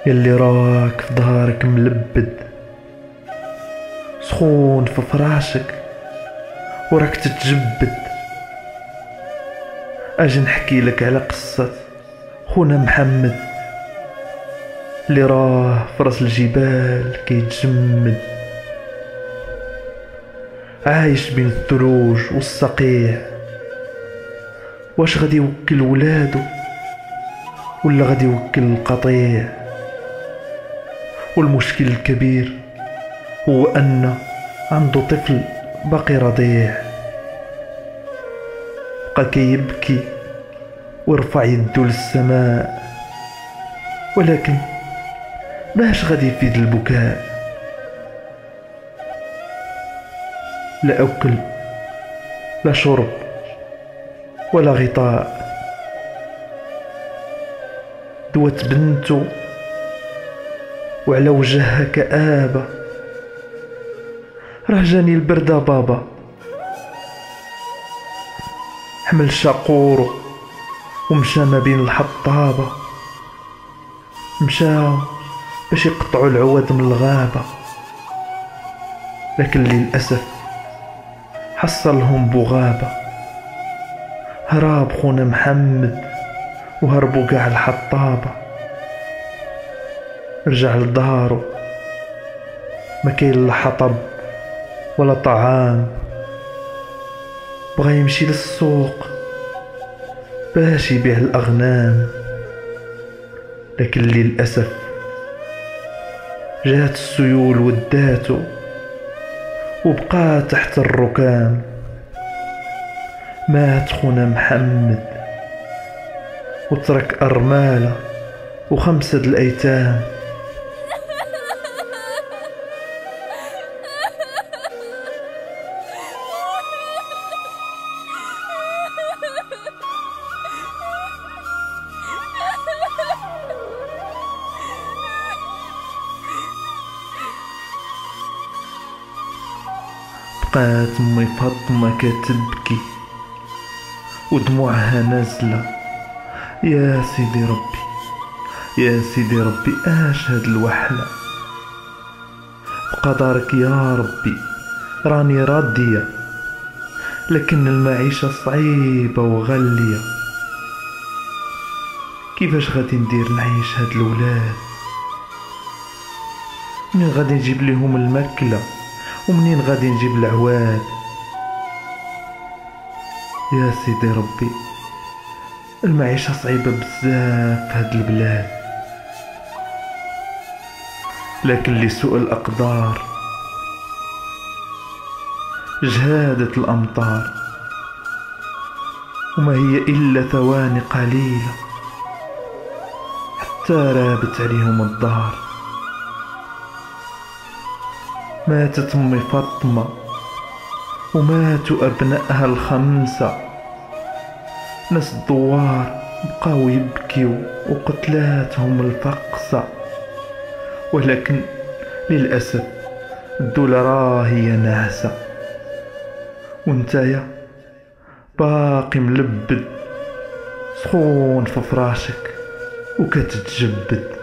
يلي راك في ظهرك ملبد سخون في فراشك وراك تتجبد. اجي نحكي لك على قصة خونا محمد اللي راه في راس الجبال كيتجمد، عايش بين الثلوج والصقيع. واش غادي يوكل ولادو ولا غادي يوكل القطيع؟ والمشكل الكبير هو أن عنده طفل باقي رضيع، بقى كيبكي ويرفع يدو للسماء، ولكن باش غادي يفيد البكاء؟ لا أكل لا شرب ولا غطاء. دوت بنته وعلى وجهها كآبة، راه جاني البردة بابا. حمل شاقورو ومشى ما بين الحطابة، مشاو باش يقطعوا العواد من الغابة، لكن للأسف حصلهم بغابة. هرب خونا محمد وهربوا قاع الحطابة، رجع لدارو ما كاين لا حطب ولا طعام. بغى يمشي للسوق باش يبيع الأغنام، لكن للأسف جات السيول وداتو وبقى تحت الركام. مات خونا محمد وترك أرمالة و5 الأيتام. بقات امي فاطمة كتبكي ودموعها نازلة. يا سيدي ربي يا سيدي ربي، اش هاد الوحلة؟ بقدرك يا ربي راني راضية، لكن المعيشة صعيبة وغالية. كيفاش غادي ندير نعيش هاد الولاد؟ منين غادي نجيب ليهم الماكلة ومنين غادي نجيب العواد؟ يا سيدي ربي المعيشة صعيبة بزاف في هاد البلاد، لكن لسوء الأقدار جهادت الأمطار، وما هي إلا ثواني قليلة حتى رابت عليهم الدار. ماتت أمي فاطمة وماتوا أبنائها ال5. ناس الدوار بقاو يبكيو وقتلاتهم الفقصة، ولكن للأسف الدولة راهي ناعسة، وانتايا باقي ملبد سخون في فراشك وكتتجبد.